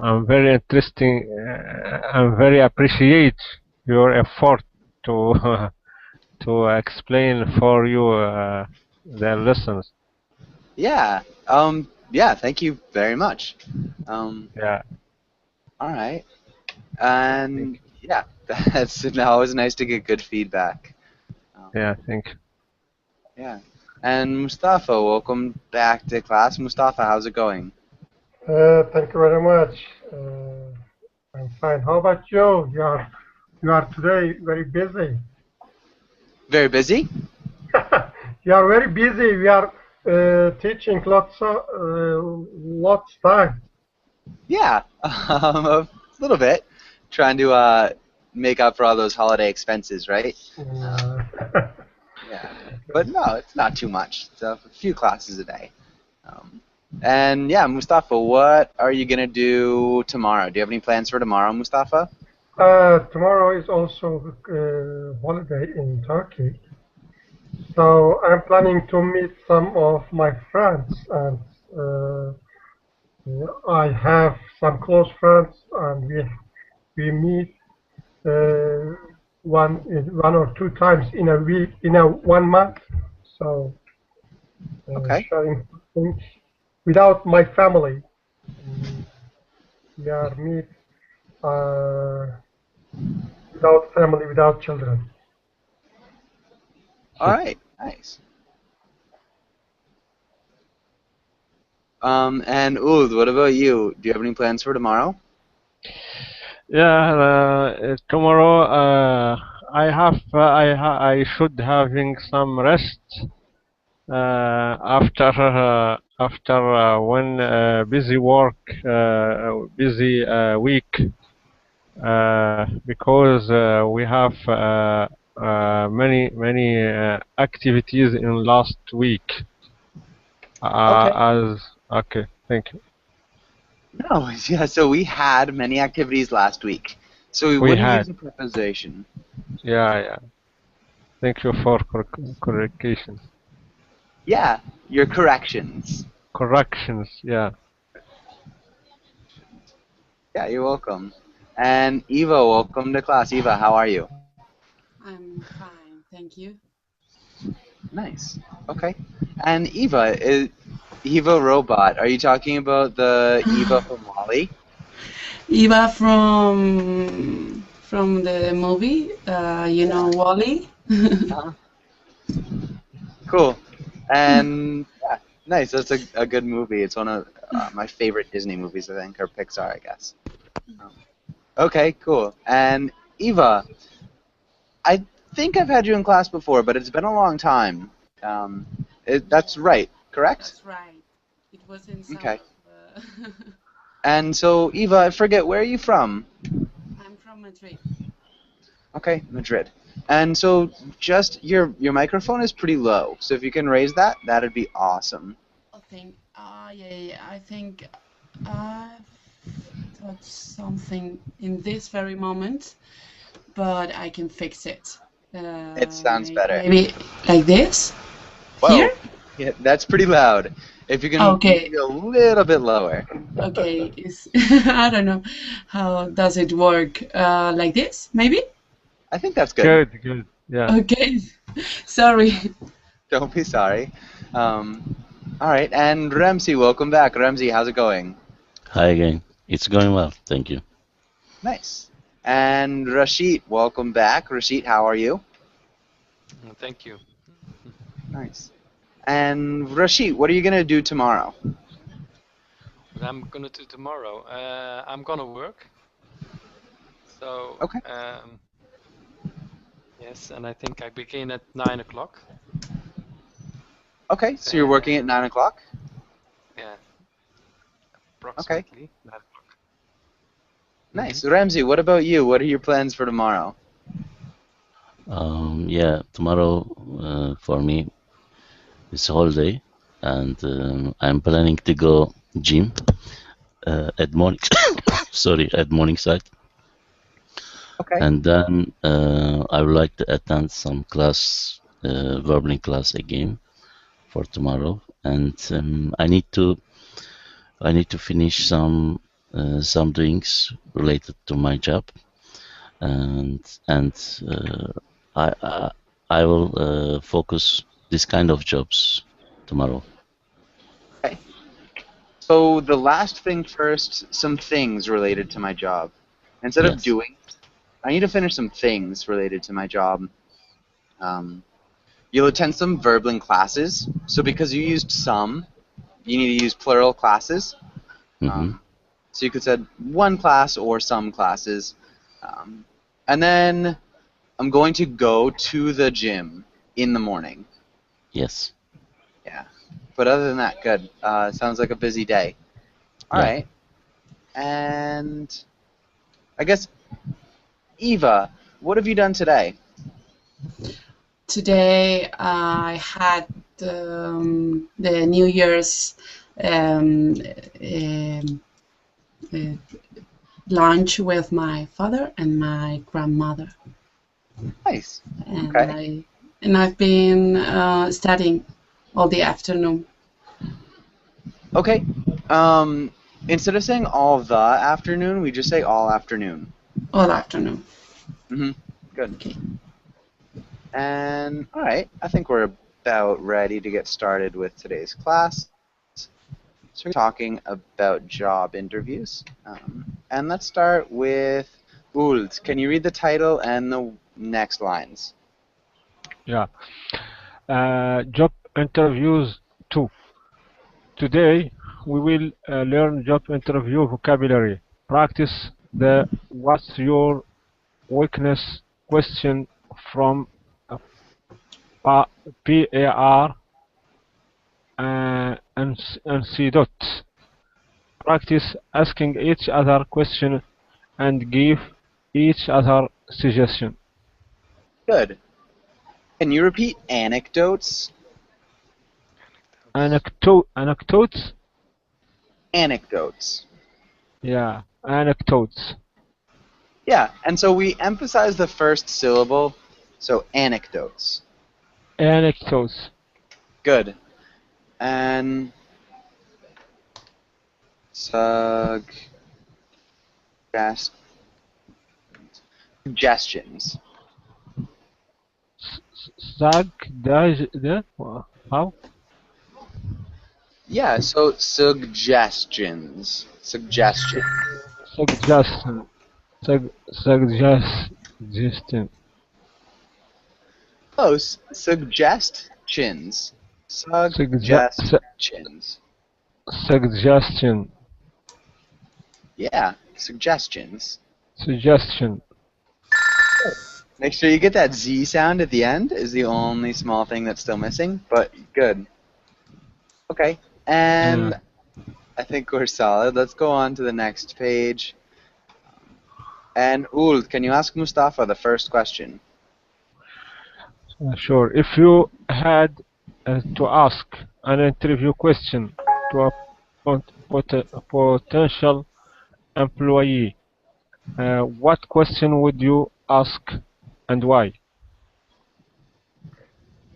I'm very interesting. I'm very appreciate your effort to to explain for you the lessons. Yeah. Yeah. Thank you very much. Yeah, All right. thank And yeah, that's always nice to get good feedback. Um, yeah, thank you. yeah. And Mustafa, welcome back to class. Mustafa, how's it going? Thank you very much. I'm fine. How about you? You are today very busy. Very busy? You are very busy. We are teaching lots time. Yeah, a little bit. Trying to make up for all those holiday expenses, right? Um, Uh, yeah. But no, it's not too much. It's a few classes a day. Um, and yeah, Mustafa, what are you gonna do tomorrow? Do you have any plans for tomorrow, Mustafa? Tomorrow is also holiday in Turkey, so I'm planning to meet some of my friends, and uh, I have some close friends, and we meet uh, one or two times in a week, in a 1 month. So Okay. sharing things without my family. Mm, We are meet uh, without family, without children. All right. Nice. And Oud, what about you? Do you have any plans for tomorrow? Yeah, tomorrow I should having some rest after one busy work, busy week, because we have many activities in last week. Okay. As okay, thank you. No, yeah, so we had many activities last week. So we We wouldn't had, use a preposition. yeah. Thank you for correction. Yeah, your corrections. Corrections, yeah. Yeah, you're welcome. And Eva, welcome to class. Eva, how are you? I'm fine, thank you. Nice. Okay. And Eva, Eva Robot, are you talking about the Eva from Wally? Eva from the movie, Yeah. Wally. Uh-huh. Cool. And yeah, nice. That's a good movie. It's one of my favorite Disney movies, I think, or Pixar, I guess. Um, okay, cool. And Eva, I think I've had you in class before, but it's been a long time. Um, that's right, correct? That's right. It was in Okay. summer. And so, Eva, I forget, where are you from? I'm from Madrid. Okay, Madrid. And so, just your microphone is pretty low. So if you can raise that, that'd be awesome. Yeah, I think I've touched something in this very moment, but I can fix it. It sounds better. Maybe like this? Whoa. Here? Yeah, that's pretty loud. If you can Okay. maybe a little bit lower. Okay. I don't know. How does it work? Like this, maybe? I think that's good. Good, yeah. Okay. Sorry. Don't be sorry. All right, and Ramsey, welcome back. Ramsey, how's it going? Hi again. It's going well, thank you. Nice. And Rashid, welcome back. Rashid, how are you? Thank you. Nice. And Rashid, what are you going to do tomorrow? What I'm gonna do tomorrow? I'm gonna work. So, Okay. yes, and I think I begin at 9 o'clock. Okay, so you're working at 9 o'clock? Yeah, approximately 9 o'clock. Nice. Ramsey, what about you? What are your plans for tomorrow? Yeah, tomorrow for me is holiday, and I'm planning to go gym at morning. Sorry, at Morningside. Okay. And then I would like to attend some class, verbal class again for tomorrow, and I need to finish some some drinks related to my job, and I will focus this kind of jobs tomorrow. Okay. So the last thing first, some things related to my job. Instead of Yes. doing, I need to finish some things related to my job. You'll attend some Verbling classes. So because you used some, you need to use plural classes. Mhm. So you could say one class or some classes. And then I'm going to go to the gym in the morning. Yes. Yeah. But other than that, good. Sounds like a busy day. All Yeah. right. And I guess, Eva, what have you done today? Today I had the New Year's um, um, uh, lunch with my father and my grandmother, Nice. and Okay. I've been studying all the afternoon. Okay. Instead of saying all the afternoon, we just say all afternoon. All afternoon. Good. Okay. And all right, I think we're about ready to get started with today's class. So we're talking about job interviews. And let's start with Uld. Can you read the title and the next lines? Yeah. Job interviews 2. Today we will learn job interview vocabulary. Practice the "What's your weakness?" question from PAR and C. Practice asking each other question and give each other suggestion. Good. Can you repeat anecdotes? Anecdotes? Anecdotes. Yeah, anecdotes. Yeah, and so we emphasize the first syllable, so anecdotes. Anecdotes. Good. And suggestions. How? Yeah, so suggestions. Suggestion. Suggestion. Suggestion. Close. Suggestions. Suggestions. Suggestion. Yeah, suggestions. Suggestion. Make sure you get that Z sound at the end is the only small thing that's still missing, but good. Okay, and I think we're solid. Let's go on to the next page. And Uld, can you ask Mustafa the first question? Sure. If you had to ask an interview question to a potential employee, what question would you ask and why?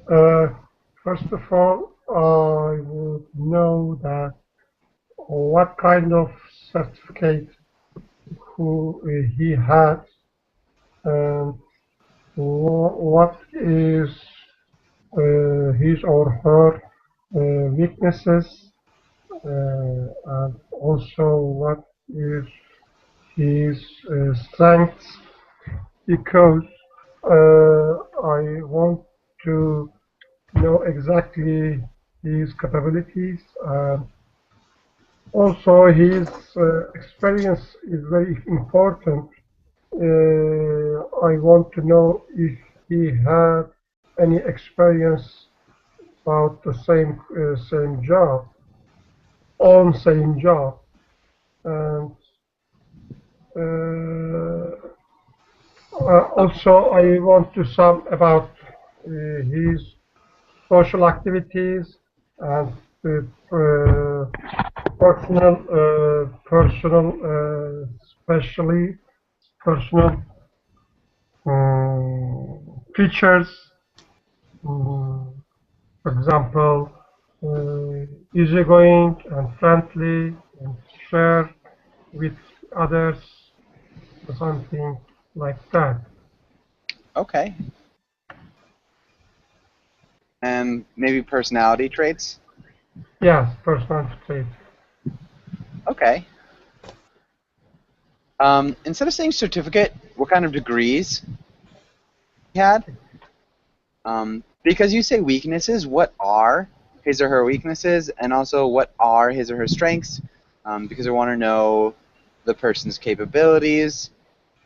First of all, I would know that what kind of certificate he had, and what is his or her weaknesses, and also what is his strengths, because I want to know exactly his capabilities, and also his experience is very important. I want to know if he had any experience about the same job, on same job, and also I want to some about his social activities and especially personal features. For example, easygoing and friendly and fair with others, or something like that. Okay. And maybe personality traits? Yes, personality traits. Okay. Instead of saying certificate, what kind of degrees he had? Because you say weaknesses, what are his or her weaknesses, and also what are his or her strengths? Because I want to know the person's capabilities.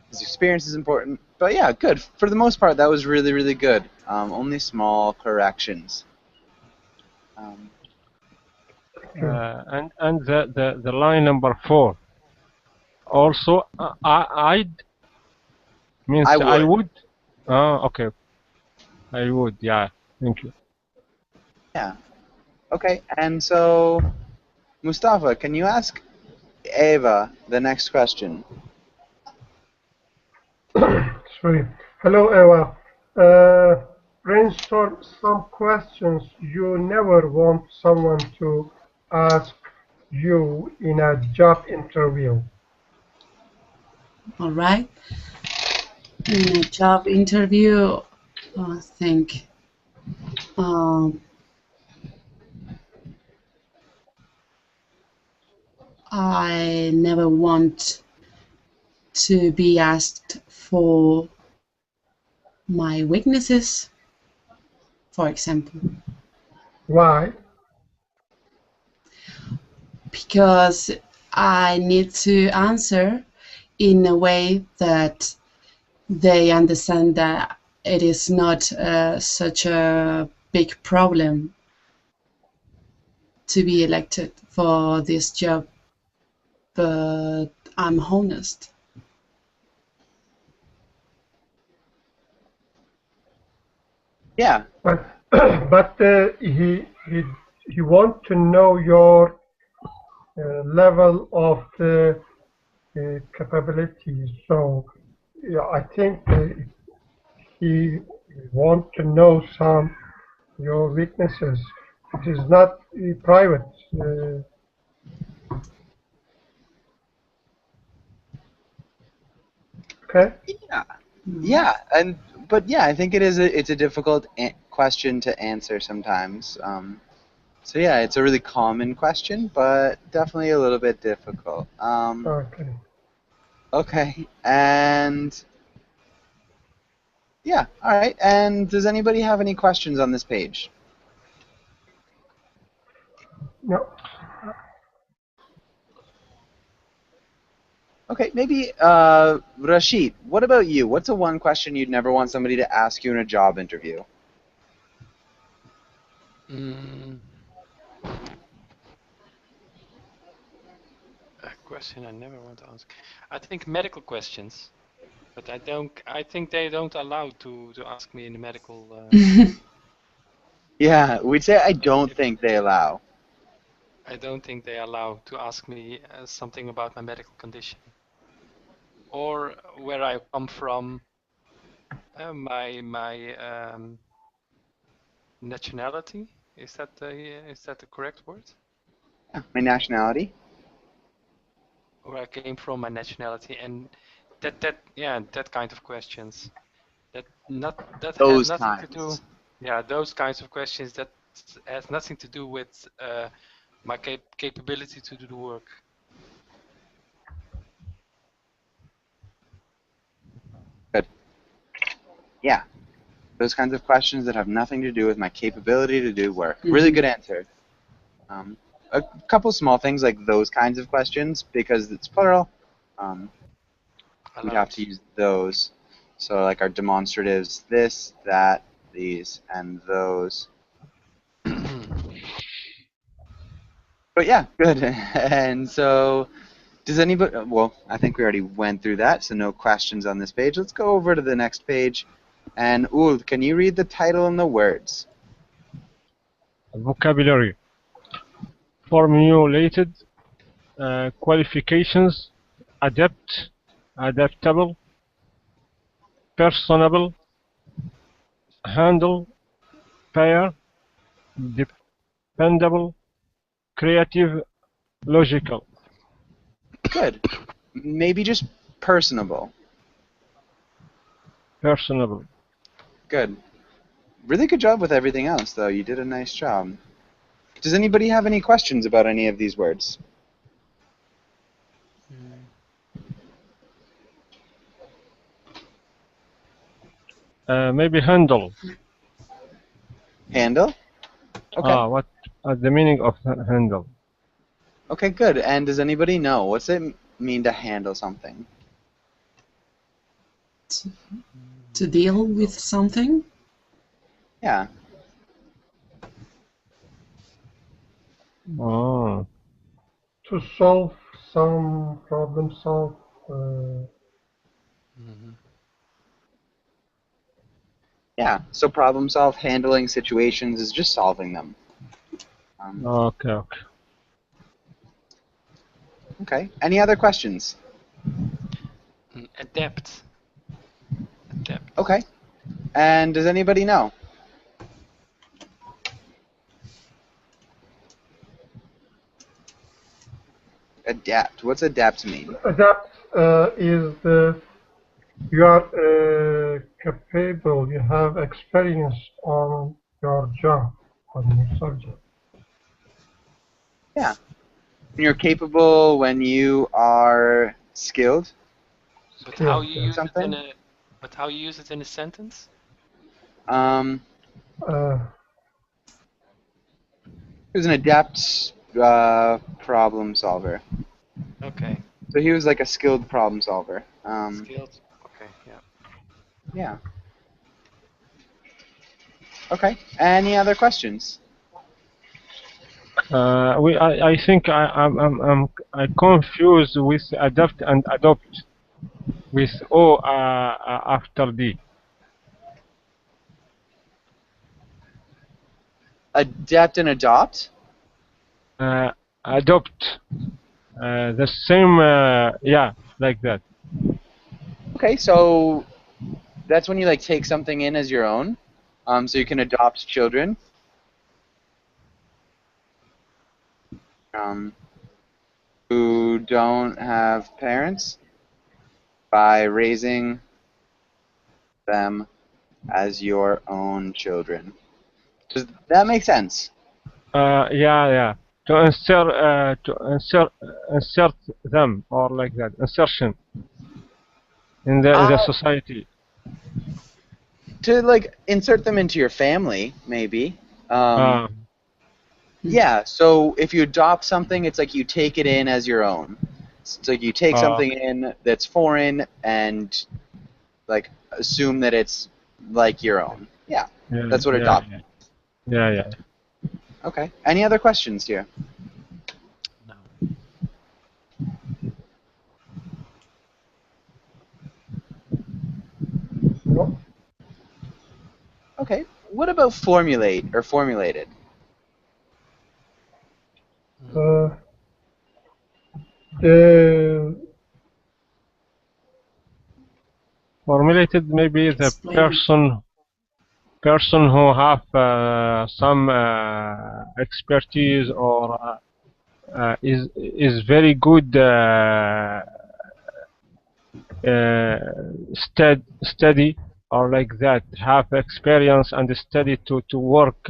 His experience is important. But yeah, good. For the most part, that was really, really good. Only small corrections. And the line number 4. Also, I'd means I I would. would. Okay. I would. Yeah. Thank you. Yeah. Okay, and so, Mustafa, can you ask Eva the next question? Sorry. Hello, Eva. Brainstorm some questions you never want someone to ask you in a job interview. All right. In a job interview, I think I never want to be asked for my weaknesses, for example, Why? because I need to answer in a way that they understand that it is not such a big problem to be elected for this job, but I'm honest. Yeah. But he want to know your level of the capability. So yeah, I think he want to know some your weaknesses. It is not private. Okay. Yeah. Yeah, but yeah, I think it's a difficult question to answer sometimes. So yeah, it's a really common question, but definitely a little bit difficult. Okay. Okay, and yeah, all right. And does anybody have any questions on this page? No. Okay, maybe Rashid, what about you? What's the one question you'd never want somebody to ask you in a job interview? Mm, a question I never want to ask. I think medical questions, but I don't. I think they don't allow to ask me in the medical. Yeah, we'd say I don't think they allow. I don't think they allow to ask me something about my medical condition or where I come from, my nationality. Is that the correct word? My nationality? Where I came from, my nationality, and that kind of questions. That has Those nothing to do. kinds. Yeah, those kinds of questions that has nothing to do with my capability to do the work. Good. Yeah, those kinds of questions that have nothing to do with my capability to do work. Really good answer. A couple small things like those kinds of questions, because it's plural, we'd have to use those. So like our demonstratives, this, that, these, and those. But yeah, good. And so, does anybody, well, I think we already went through that, so no questions on this page. Let's go over to the next page. And Uld, can you read the title and the words? Vocabulary. Formulated. Qualifications. Adept. Adaptable. Personable. Handle. Fair. Dependable. Creative. Logical. Good. Maybe just personable. Personable. Good. Really good job with everything else, though. You did a nice job. Does anybody have any questions about any of these words? Maybe handle. Handle? Okay. What the meaning of handle? Okay, good. And does anybody know? What's it mean to handle something? To deal with something? Yeah. Oh. To solve some problem, solve. Yeah. So problem solve, handling situations is just solving them. Okay. Okay. Any other questions? Adept. Okay. And does anybody know? Adapt. What's adapt mean? Adapt is you are capable, you have experience on your job, on your subject. Yeah. You're capable when you are skilled. But how you Yeah. use Something? how you use it in a sentence? He Uh, was an adept problem solver. Okay. So he was like a skilled problem solver. Skilled. Okay. Yeah. Yeah. Okay. Any other questions? I think I confused with adapt and adopt with O after D. Adapt and adopt? Adopt. The same. Yeah, like that. Okay, so that's when you like take something in as your own. So you can adopt children. Who don't have parents by raising them as your own children. Does that make sense? Yeah. To insert them or like that. Insertion in the society. To like insert them into your family, maybe. Yeah, so if you adopt something, it's like you take it in as your own. It's like you take something in that's foreign and like assume that it's like your own. Yeah, that's what adopt means. Yeah. Okay. Any other questions here? No. no. Okay. What about formulate or formulated? The Formulated, maybe the Explain. person who have some expertise or is very good study or like that, have experience and study to work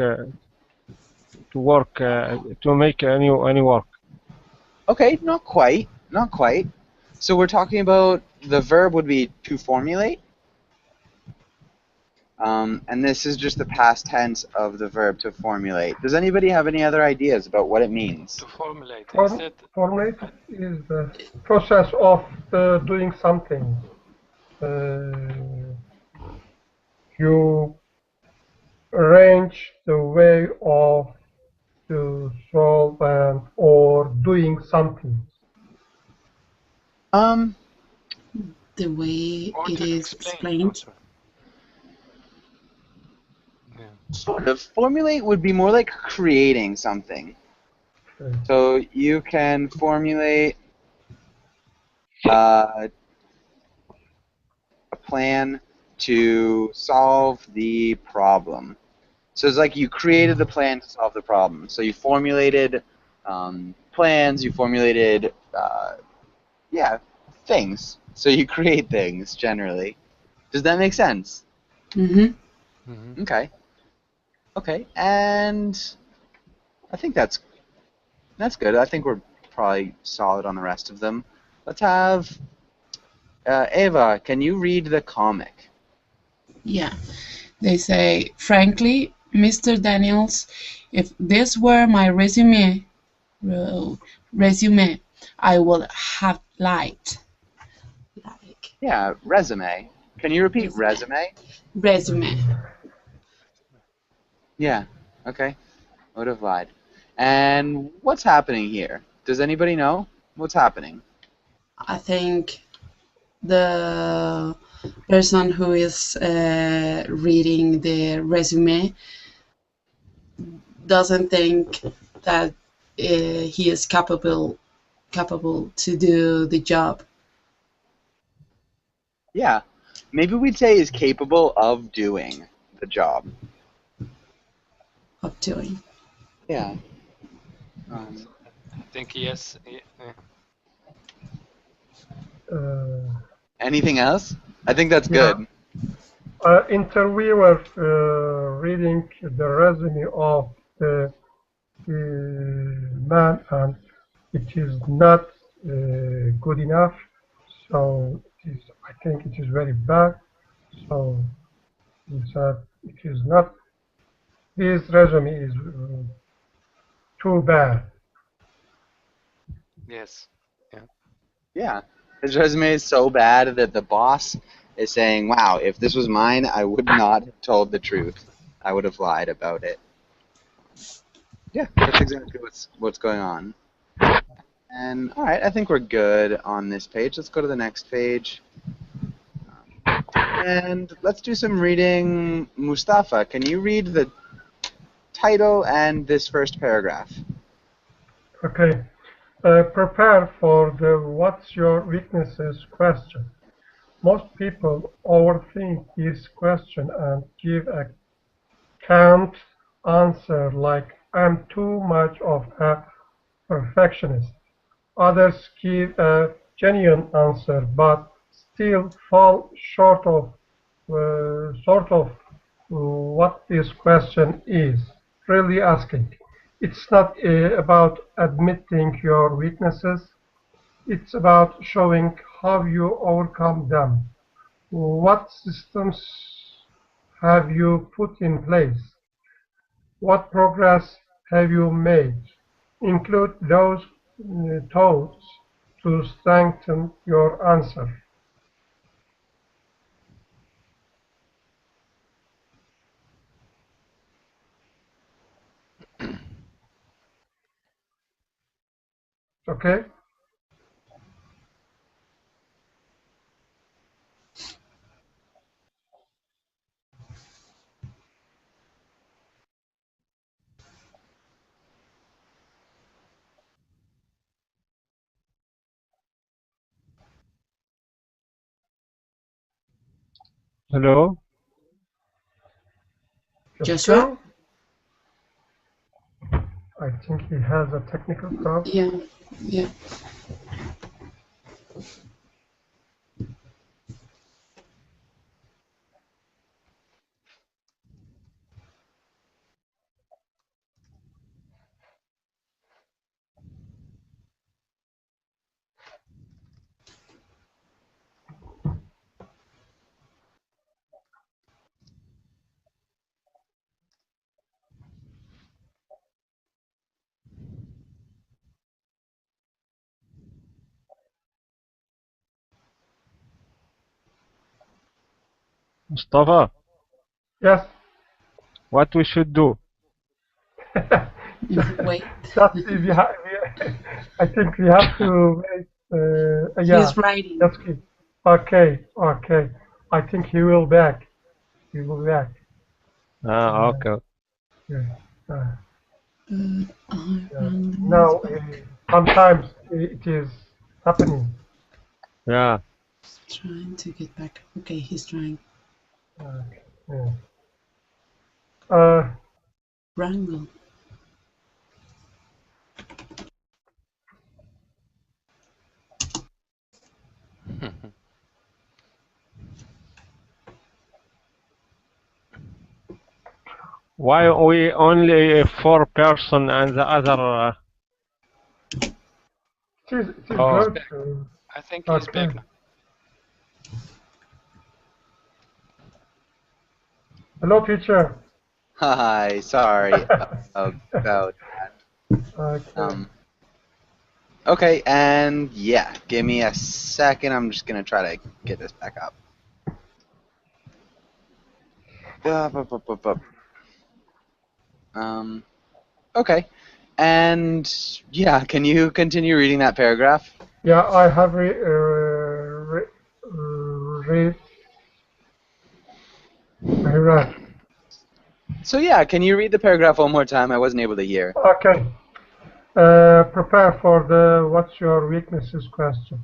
to make any work. Okay, not quite. Not quite. So we're talking about the verb would be to formulate. And this is just the past tense of the verb to formulate. Does anybody have any other ideas about what it means? To formulate. formulate is the process of doing something. You arrange the way of to solve or doing something. The way Or it to is explain explained. also. Yeah. Sort of. Formulate would be more like creating something. Okay. So you can formulate a plan to solve the problem. So it's like you created the plan to solve the problem. So you formulated plans, you formulated Yeah, things. So you create things generally. Does that make sense? Mm-hmm. Okay. Okay, and I think that's good. I think we're probably solid on the rest of them. Let's have Eva. Can you read the comic? Yeah. They say, frankly, Mr. Daniels, if this were my resume, I would have liked. Like, Yeah, resume. Can you repeat resume? resume. Yeah. Okay. I would have lied. And what's happening here? Does anybody know what's happening? I think the person who is reading the resume doesn't think that he is capable to do the job Yeah. Maybe we'd say is capable of doing the job. of doing. Yeah. I think yes. Anything else? I think that's Yeah. good. Interviewer reading the resume of the man, and it is not good enough. So I think it is very bad. So he said it is not. His resume is too bad. Yes. Yeah. Yeah. His resume is so bad that the boss is saying, wow, if this was mine, I would not have told the truth. I would have lied about it. Yeah, that's exactly what's going on. And all right, I think we're good on this page. Let's go to the next page. And let's do some reading. Mustafa, can you read the title and this first paragraph? Okay. Prepare for the "What's your weaknesses?" question. Most people overthink this question and give a canned answer like "I'm too much of a perfectionist." Others give a genuine answer but still fall short of sort of what this question is really asking. It's not about admitting your weaknesses, it's about showing how you overcome them. What systems have you put in place? What progress have you made? Include those thoughts to strengthen your answer. Okay? Hello? Joshua? I think he has a technical problem. Yeah, yeah. Mustafa, Yes. what we should do? Wait. I think we have to wait. Yeah, He's writing. that's good. Okay, okay. I think he will back. He will back. Okay. Yeah. Uh, I yeah. run the Now, back. sometimes it is happening. Yeah. Trying to get back. Okay, he's trying. Yeah. Uh, Wrangle. Why we only 4 person and the other? It is Oh. good. I think he's Okay. back now. Hello, teacher. Hi, sorry about that. Okay. Okay, and yeah, give me a second. I'm just gonna try to get this back up. Up. Okay, and yeah, can you continue reading that paragraph? Yeah, I have read. I read. So yeah, can you read the paragraph one more time? I wasn't able to hear. Okay. Prepare for the "What's your weaknesses?" question.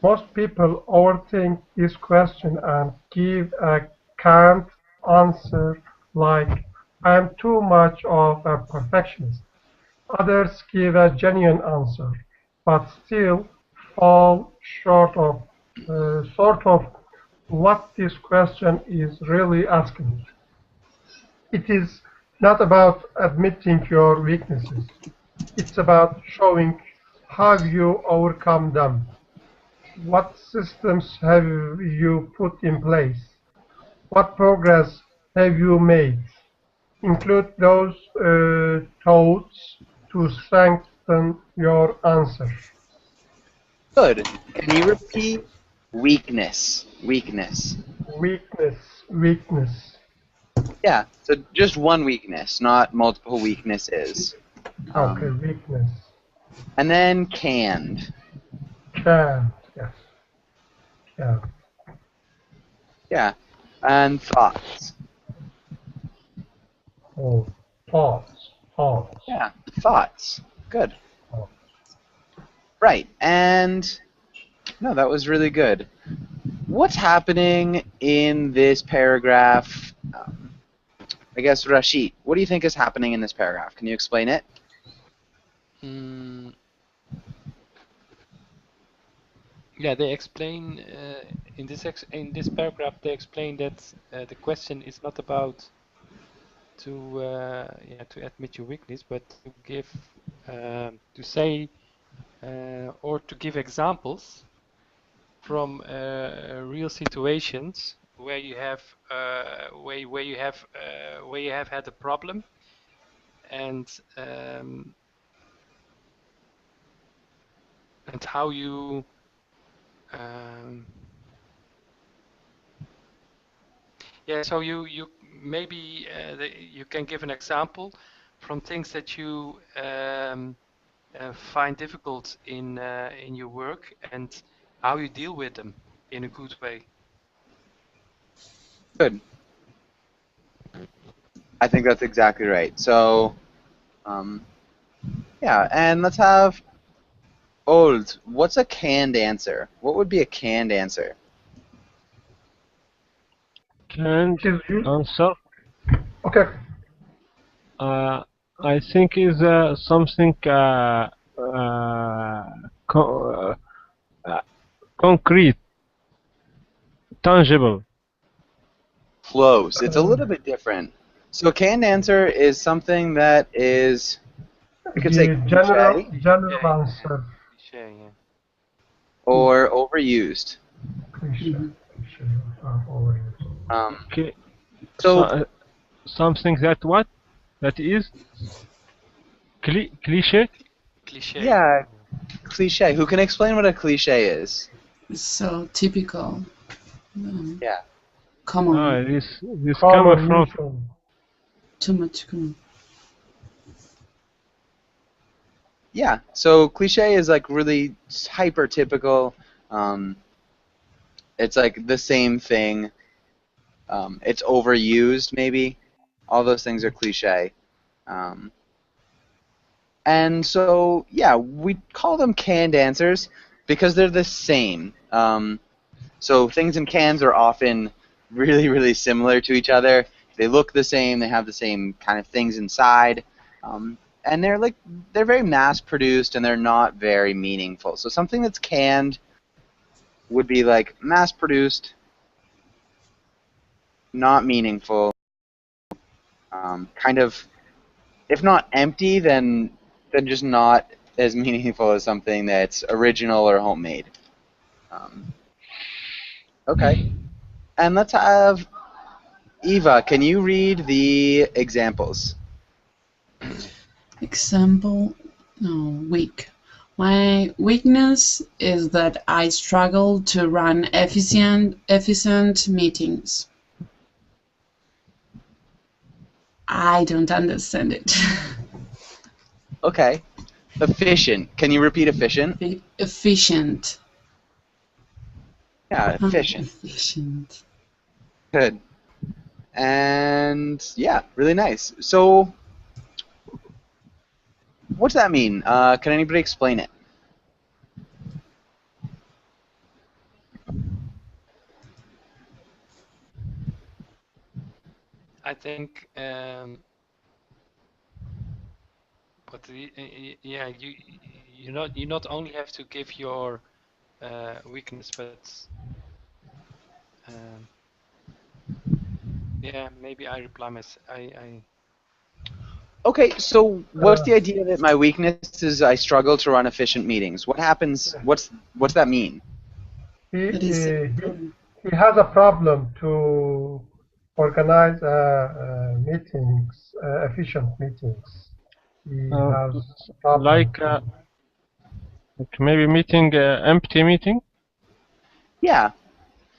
Most people overthink this question and give a canned answer like, "I'm too much of a perfectionist." Others give a genuine answer, but still fall short of sort of what this question is really asking. It is not about admitting your weaknesses. It's about showing how you overcome them. What systems have you put in place? What progress have you made? Include those thoughts to strengthen your answer. Good. Can you repeat weakness? Weakness. Weakness. Yeah. So just one weakness, not multiple weaknesses. Okay, weakness. And then canned. Can. Yes. Can. Yeah. And thoughts. Oh, thoughts. Yeah. Thoughts. Good. Thoughts. Right. And no, that was really good. What's happening in this paragraph? I guess Rashid, what do you think is happening in this paragraph? Can you explain it? Yeah, they explain in this paragraph. They explain that the question is not about to admit your weakness, but to give to say or to give examples from real situations where you have where you have had a problem, and how you yeah, so you maybe you can give an example from things that you find difficult in your work, and how you deal with them in a good way. Good. I think that's exactly right. So, yeah, and let's have Old. What's a canned answer? What would be a canned answer? Canned answer. Okay. I think is something concrete, tangible. Close. It's a little bit different. So a canned answer is something that is, you could say, general cliche answer. Cliche, yeah. or overused. Cliche. Okay. So something that what? That is cliche? Cliche. Yeah, cliche. Who can explain what a cliche is? So typical. Yeah. Common. This comes from too much common. Yeah. So cliche is like really hyper typical. It's like the same thing. It's overused, maybe. All those things are cliche. And so, yeah, we call them canned answers because they're the same. So things in cans are often really, really similar to each other. They look the same. They have the same kind of things inside. And they're very mass-produced, and they're not very meaningful. So something that's canned would be like mass-produced, not meaningful, kind of, if not empty, then just not as meaningful as something that's original or homemade. Okay, and let's have Eva. Can you read the examples? Example, no, weak. My weakness is that I struggle to run efficient meetings. I don't understand it. Okay. Efficient. Can you repeat efficient? Efficient. Yeah, efficient. Efficient. Good. And yeah, really nice. So, what's that mean? Can anybody explain it? I think, but yeah, you not only have to give your weakness, but yeah, maybe I reply I Okay, so what's the idea that my weakness is I struggle to run efficient meetings? What happens? What's that mean? He, That is, he has a problem to organize meetings, efficient meetings. He has problem. Like maybe meeting empty meeting. Yeah.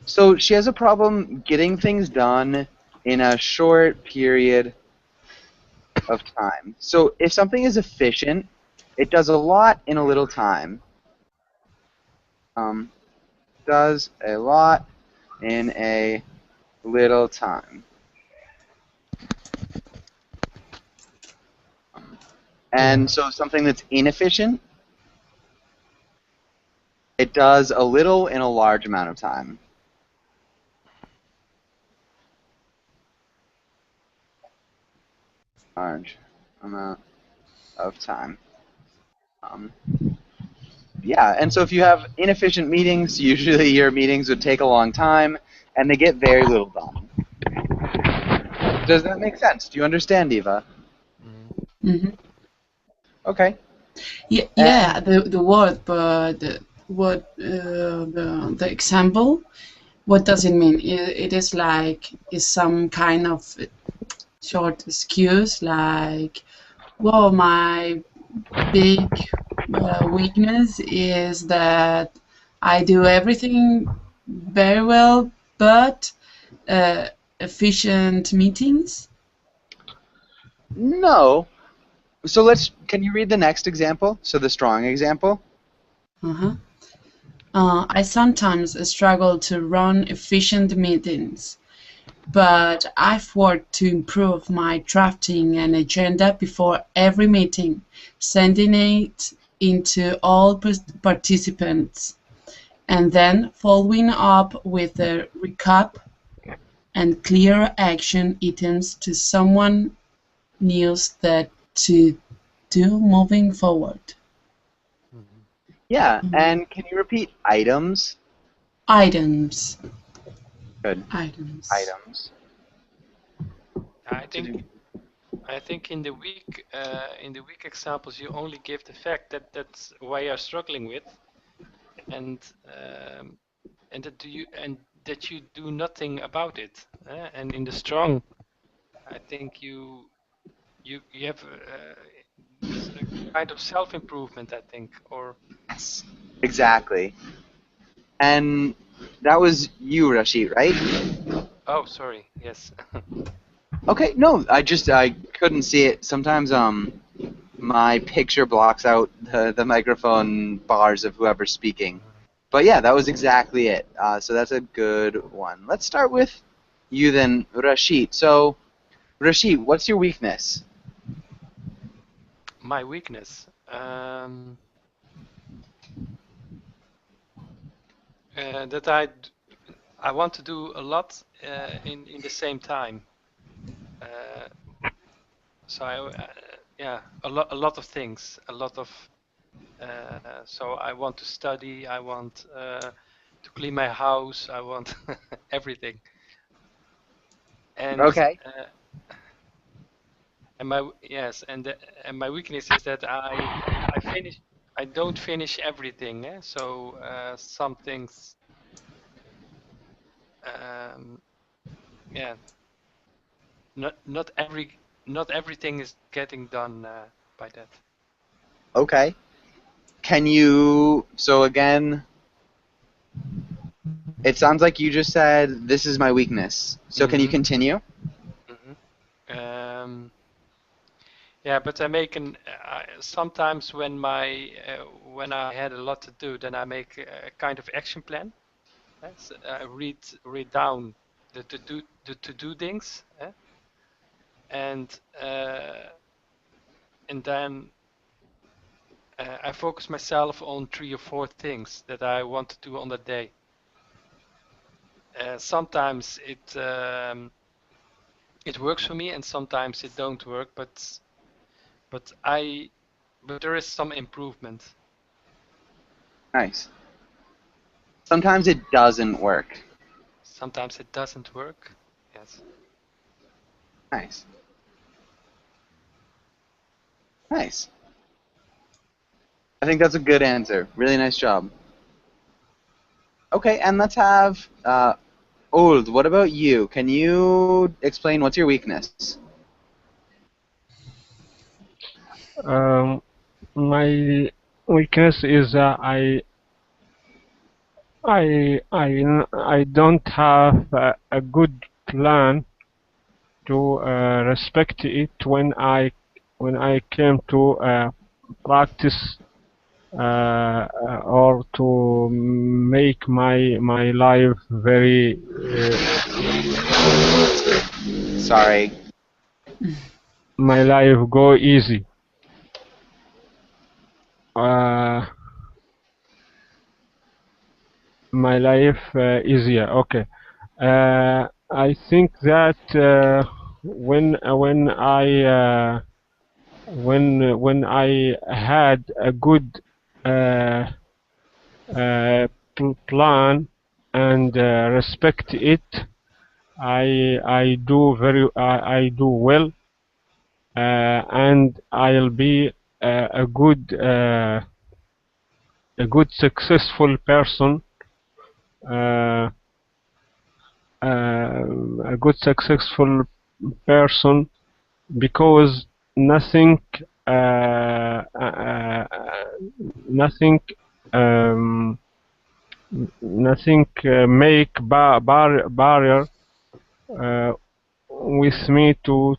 So she has a problem getting things done in a short period of time. So if something is efficient, it does a lot in a little time. Does a lot in a little time. And so something that's inefficient, it does a little in a large amount of time. Large amount of time. Yeah, and so if you have inefficient meetings, usually your meetings would take a long time, and they get very little done. Does that make sense? Do you understand, Eva? mm-hmm. Okay. Yeah, the word, but what the example? What does it mean? It is like is some kind of short excuse, like, well, my big weakness is that I do everything very well, but efficient meetings. No. So can you read the next example? So the strong example? Uh-huh. I sometimes struggle to run efficient meetings, but I've worked to improve my drafting an agenda before every meeting, sending it into all participants, and then following up with a recap and clear action items to someone knows that to do moving forward. Yeah, and can you repeat items? Items. Good. Items. Items. I think in the weak examples you only give the fact that that's why you're struggling with, and that you do nothing about it. And in the strong, I think you have a kind of self-improvement, I think, or Yes, exactly. And that was you, Rashid, right? oh, sorry, yes. Okay, no, I couldn't see it. Sometimes my picture blocks out the microphone bars of whoever's speaking. But yeah, that was exactly it. So that's a good one. Let's start with you then, Rashid. So, Rashid, what's your weakness? My weakness. That I want to do a lot in the same time. So yeah, a lot of things, a lot of. So I want to study. I want to clean my house. I want everything. And Okay. And my weakness is that I don't finish everything. So some things, um, yeah, not everything is getting done by that. Okay. Can you? So again, it sounds like you just said this is my weakness. So can you Mhm. continue? Yeah, but I make sometimes when when I had a lot to do, then I make a kind of action plan. So I read down the to do things, and then I focus myself on 3 or 4 things that I want to do on the day. Sometimes it works for me, and sometimes it don't work. But there is some improvement. Nice. Sometimes it doesn't work. Sometimes it doesn't work. Yes. Nice. Nice. I think that's a good answer. Really nice job. Okay, and let's have Old. What about you? Can you explain what's your weakness? My weakness is I don't have a good plan to respect it when I came to practice or to make my life very Sorry. my life go easy. My life easier. Okay. I think that when I had a good uh, plan and respect it, I do well, and I'll be a good successful person. Uh, a good successful person because nothing uh, uh, nothing um, nothing make barrier uh, with me to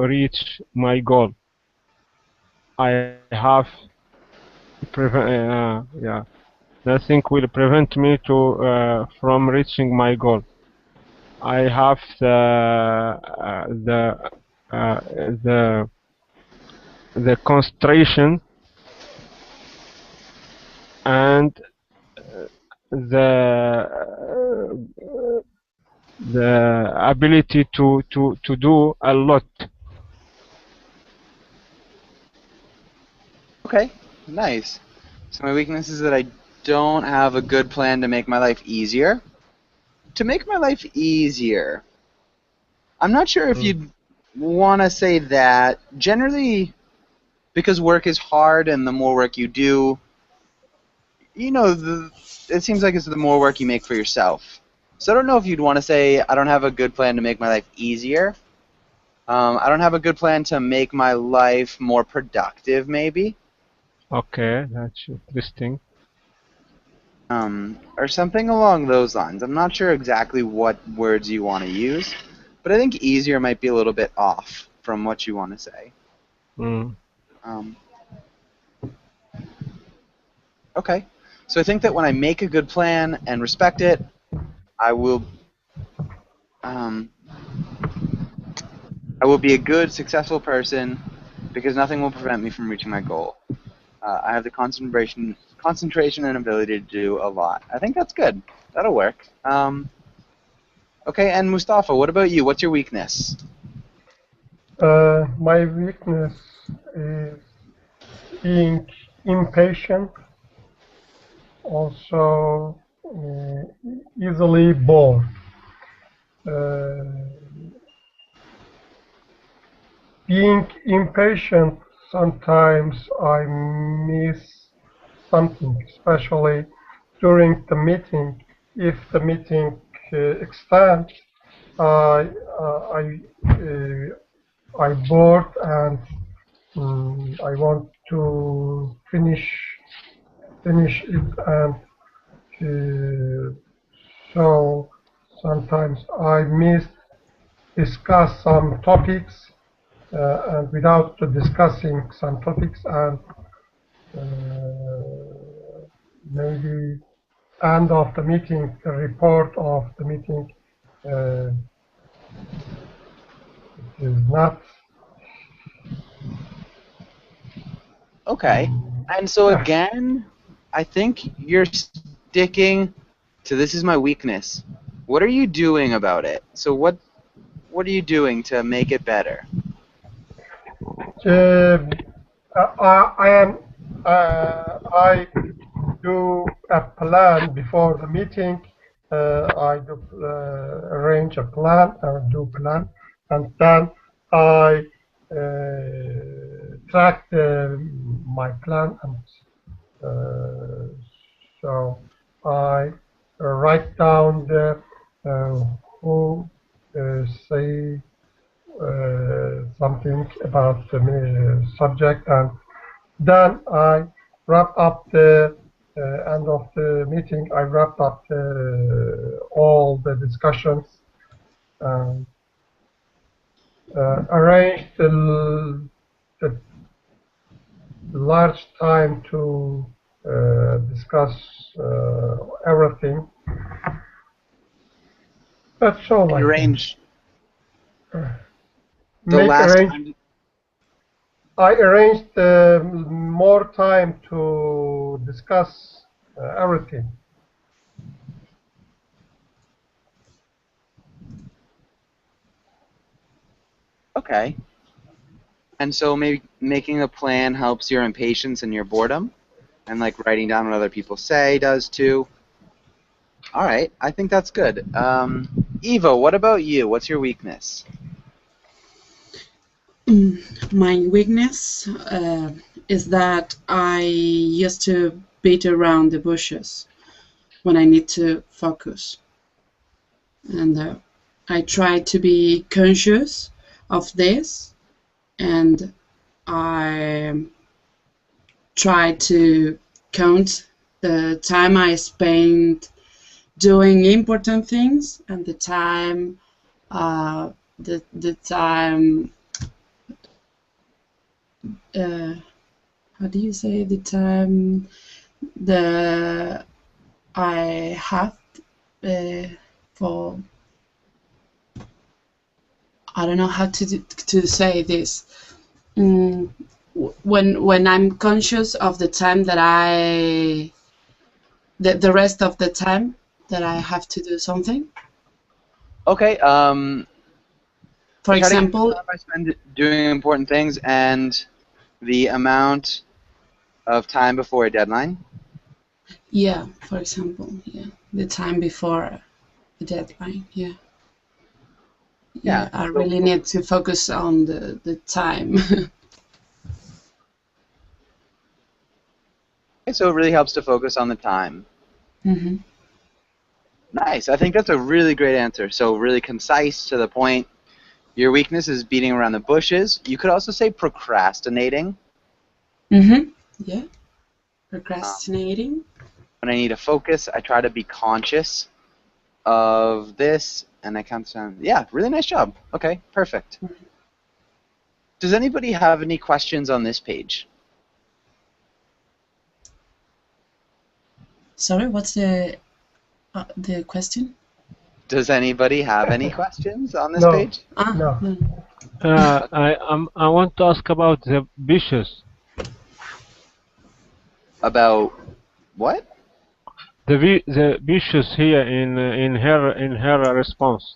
reach my goal. I have yeah, nothing will prevent me to from reaching my goal. I have uh, the the concentration and the the ability to do a lot. Okay, nice. So my weakness is that I don't have a good plan to make my life easier. To make my life easier, I'm not sure if you'd want to say that. Generally, because work is hard and the more work you do, it seems like it's the more work you make for yourself. So I don't know if you'd want to say I don't have a good plan to make my life easier. I don't have a good plan to make my life more productive, maybe. Okay, that's interesting. Or something along those lines. I'm not sure exactly what words you want to use, but I think easier might be a little bit off from what you want to say. Mm. Um, okay. So I think that when I make a good plan and respect it, I will um, I will be a good, successful person because nothing will prevent me from reaching my goal. I have the concentration and ability to do a lot. I think that's good. That'll work. Okay, and Mustafa, what about you? What's your weakness? My weakness is being impatient, also easily bored. Uh, being impatient, sometimes I miss something, especially during the meeting. If the meeting extends, I bored and I want to finish it, and so sometimes I discuss some topics and without discussing some topics, and maybe end of the meeting, the report of the meeting is not. Okay. And so again, I think you're sticking to this is my weakness. What are you doing about it? So what are you doing to make it better? I do a plan before the meeting. I do arrange a plan or do plan, and then I track my plan, and so I write down the who say something about the subject, and then I wrap up the end of the meeting. I wrap up all the discussions and arrange the large time to discuss everything. That's all. I Arrange think. the Make last arrange. time. I arranged more time to discuss everything. Okay. And so maybe making a plan helps your impatience and your boredom, and like writing down what other people say does too. All right, I think that's good. Eva, what about you? What's your weakness? My weakness is that I used to beat around the bushes when I need to focus. And I try to be conscious of this, and I try to count the time I spend doing important things and the time the time how do you say the time I have for I don't know how to say this. When I'm conscious of the time that the rest of the time that I have to do something. Okay. For example, I spend doing important things and the amount of time before a deadline. Yeah, for example, yeah, the time before the deadline. Yeah. Yeah, I really need to focus on the time. Okay, so it really helps to focus on the time. Mm-hmm. Nice. I think that's a really great answer. So really concise, to the point. Your weakness is beating around the bushes. You could also say procrastinating. Mm-hmm. Yeah. Procrastinating. When I need to focus, I try to be conscious of this, and I can't sound. Yeah, really nice job. Okay, perfect. Does anybody have any questions on this page? Sorry, what's the question? Does anybody have any questions on this No. page? No. I want to ask about the bushes. About what? The bushes here in her response.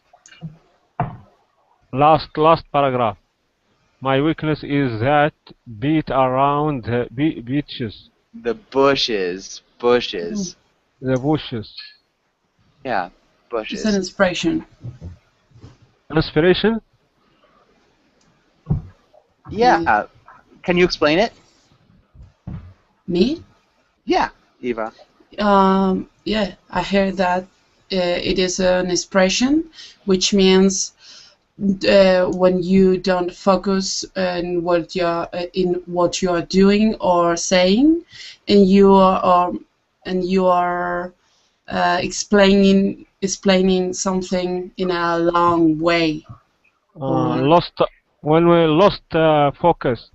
Last paragraph. My weakness is that beat around the beaches. The bushes. Bushes. The bushes. Yeah, bushes. It's an inspiration. Inspiration? Yeah. Can you explain it? Me? Yeah, Eva. Yeah, I heard that it is an expression which means when you don't focus in what you are doing or saying, and you are explaining something in a long way. Or Lost when we lost focus.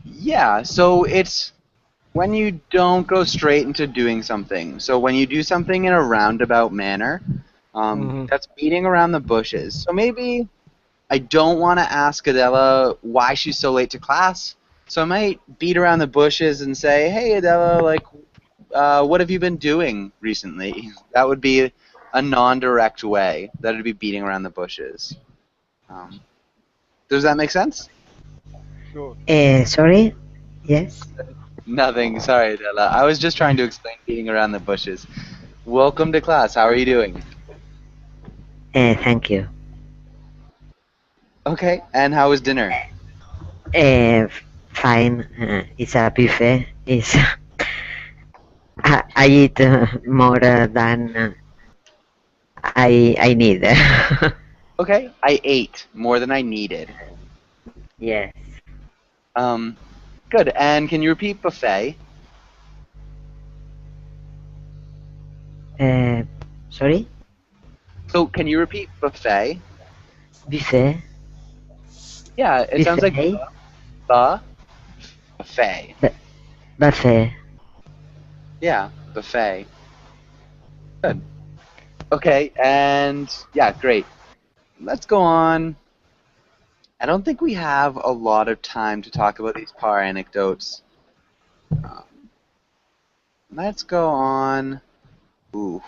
Yeah, so it's when you don't go straight into doing something. So when you do something in a roundabout manner, that's beating around the bushes. So maybe I don't want to ask Adela why she's so late to class. So I might beat around the bushes and say, "Hey Adela, like, what have you been doing recently?" That would be a non-direct way. That would be beating around the bushes. Does that make sense? Sure. Sorry? Yes? Nothing. Sorry, Adela. I was just trying to explain beating around the bushes. Welcome to class. How are you doing? Thank you. Okay. And how was dinner? Fine. It's a buffet. It's I eat more than I need. Okay. I ate more than I needed. Yes. Good. And can you repeat buffet? Sorry? So can you repeat buffet? Buffet? Yeah, it sounds like Buffet? buffet. Buffet. Yeah, buffet. Good. Okay, and yeah, great. Let's go on. I don't think we have a lot of time to talk about these par anecdotes. Let's go on. Ooh.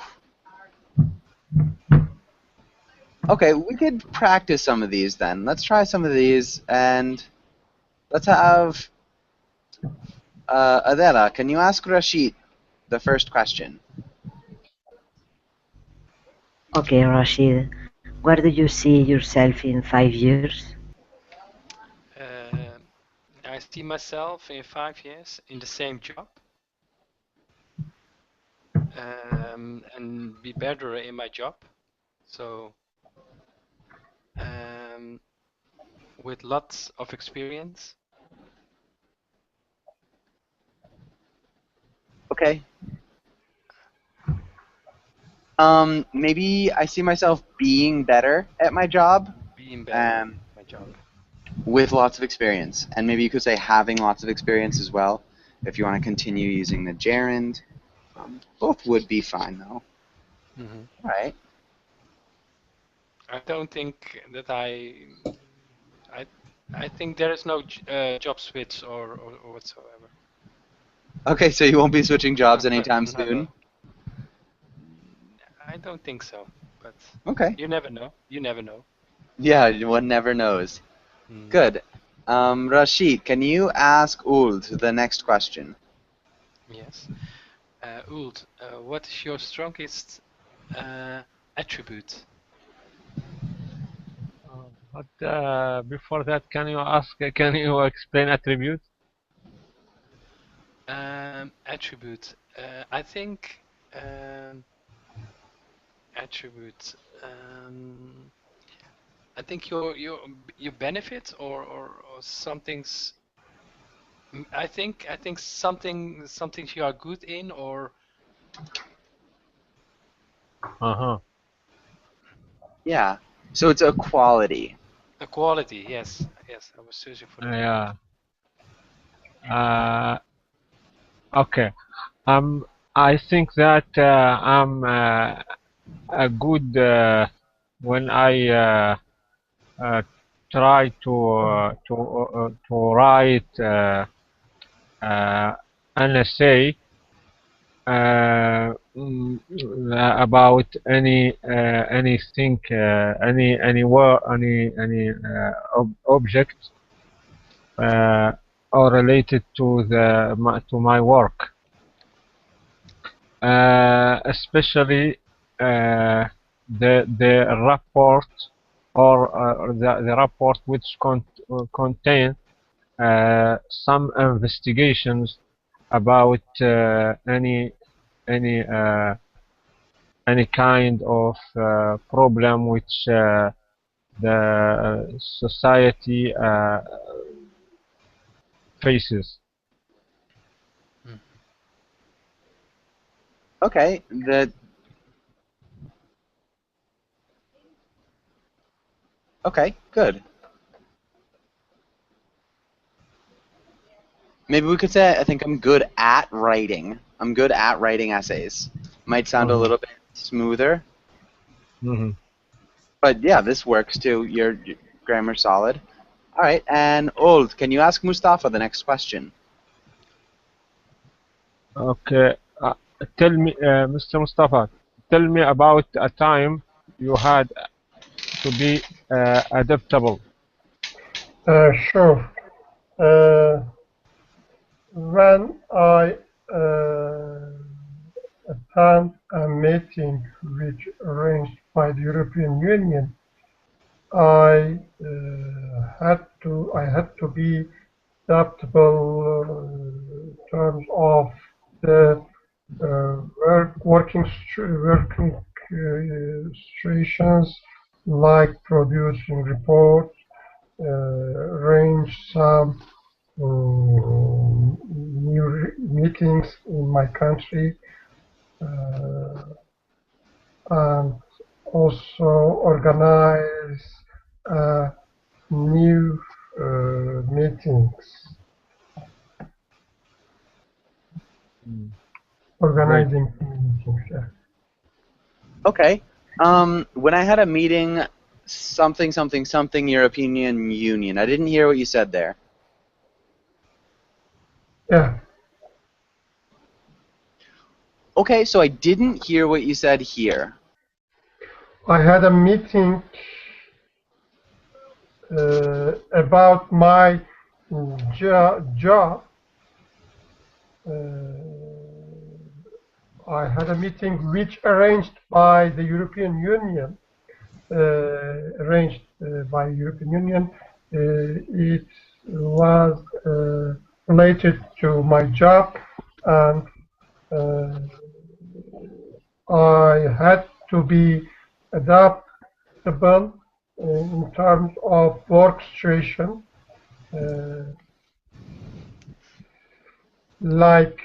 Okay, we could practice some of these then. Let's try some of these, and let's have Adela. Can you ask Rashid the first question? Okay, Rashid. Where do you see yourself in 5 years? I see myself in 5 years in the same job, and be better in my job. So with lots of experience. Okay. Maybe I see myself being better at my job, Being better at my job. with lots of experience. And maybe you could say having lots of experience as well, if you want to continue using the gerund. Both would be fine, though. Mm-hmm. All right. I don't think that I think there is no job switch or whatsoever. Okay, so you won't be switching jobs anytime Never. soon? I don't think so, but Okay. you never know. You never know. Yeah, one never knows. Good. Rashid, can you ask Uld the next question? Yes. Uld, what is your strongest attribute? But before that, can you explain attributes? Attribute. I think attribute. I think your benefit or something's. I think something you are good in or. Yeah. So it's a quality. A quality, yes. Yes, I was searching for that. Yeah. Okay. I think that I'm a good when I try to write an essay about anything, any word, any object or related to my work, especially the report or the report which contain some investigations about any any kind of problem which the society faces. Okay, okay, good. Maybe we could say I think I'm good at writing. I'm good at writing essays. Might sound a little bit smoother, but yeah, this works too. Your grammar's solid. All right, and Old, can you ask Mustafa the next question? Okay, tell me, Mr. Mustafa, tell me about a time you had to be adaptable. Sure. When I attend a meeting which arranged by the European Union, I had to be adaptable in terms of the working situations, like producing reports, arrange some new meetings in my country, and also organize new meetings. Organizing meetings, yeah. Okay. When I had a meeting, something European Union. I didn't hear what you said there. Yeah. Okay, so I didn't hear what you said here. I had a meeting about my job. I had a meeting which arranged by the European Union. It was related to my job, and I had to be adaptable in terms of work situation, like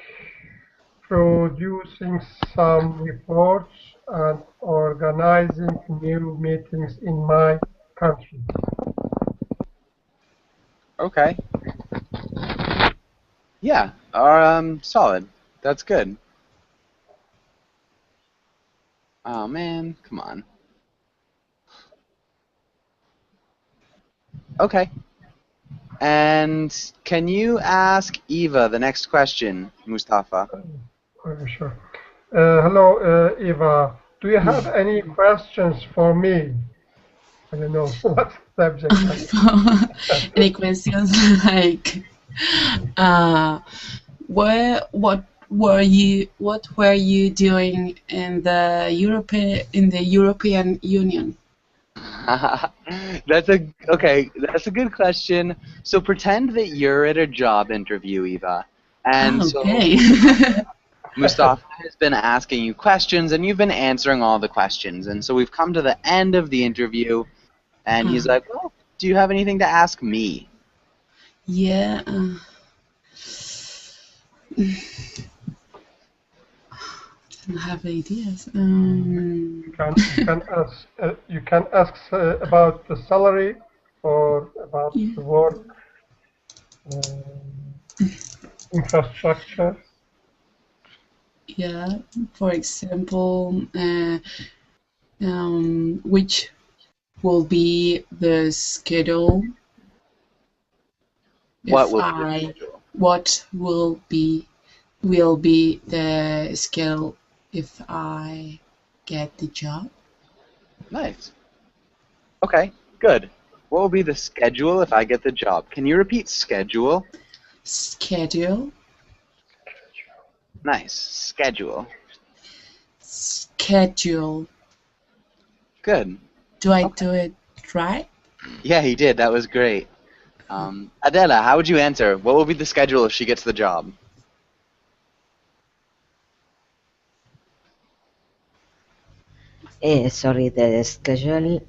producing some reports and organizing new meetings in my country. Okay. Yeah, solid. That's good. Oh man, come on. Okay. And can you ask Eva the next question, Mustafa? Sure. Hello, Eva. Do you have any questions for me? I don't know what subject. Any questions like what were you doing in the European Union? That's a good question. So pretend that you're at a job interview, Eva. And Okay. so Mustafa has been asking you questions and you've been answering all the questions. And so we've come to the end of the interview and he's like, "Well, do you have anything to ask me?" Yeah. I don't have ideas. You can ask about the salary or about the work infrastructure. Yeah, for example, which will be the schedule? What will be the schedule if I get the job? Nice. Okay, good. What will be the schedule if I get the job? Can you repeat schedule? Schedule. Nice. Schedule. Schedule. Good. Do I do it right? Yeah, he did. That was great. Adela, how would you answer? What will be the schedule if she gets the job? Sorry, the schedule.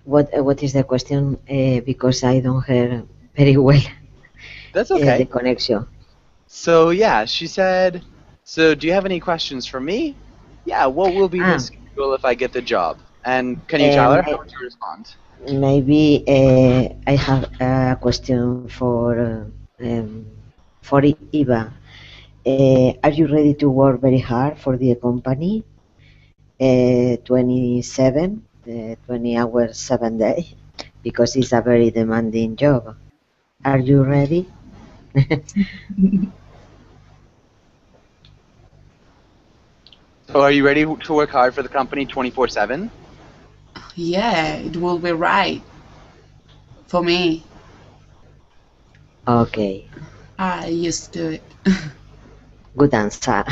What is the question? Because I don't hear very well That's the okay. connection. So yeah, she said, so do you have any questions for me? Yeah, what will be the schedule if I get the job? And can you tell her how would you respond? Maybe I have a question for Eva. Are you ready to work very hard for the company? 20 hours, 7 days, because it's a very demanding job. Are you ready? So are you ready to work hard for the company 24/7? Yeah, it will be right for me. Okay, I used to it. good answer.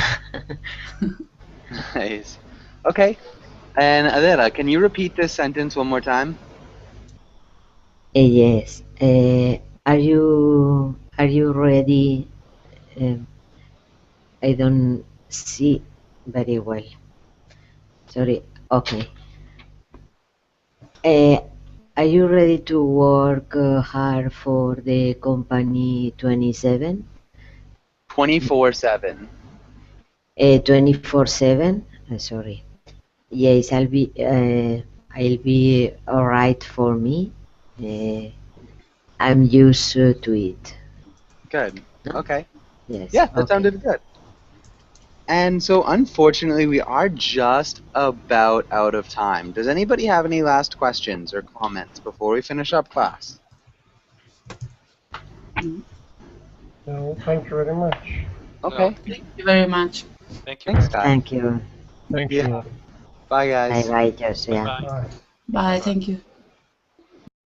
Nice. Okay. And Adela, can you repeat this sentence one more time? Yes. Are you ready? I don't see very well. Sorry. Okay. Are you ready to work hard for the company 27? 24/7. 24/7? Sorry. Yes, I'll be all right for me. I'm used to it. Good. Okay. Yes. Yeah, that okay. sounded good. And so unfortunately, we are just about out of time. Does anybody have any last questions or comments before we finish up class? No, thank you very much. Okay. No, Thank you very much. thank you. Thanks, guys. Thank you. Thank Yeah. you. Bye, guys. Bye bye, Joshua. Bye. Bye. Bye. Thank you.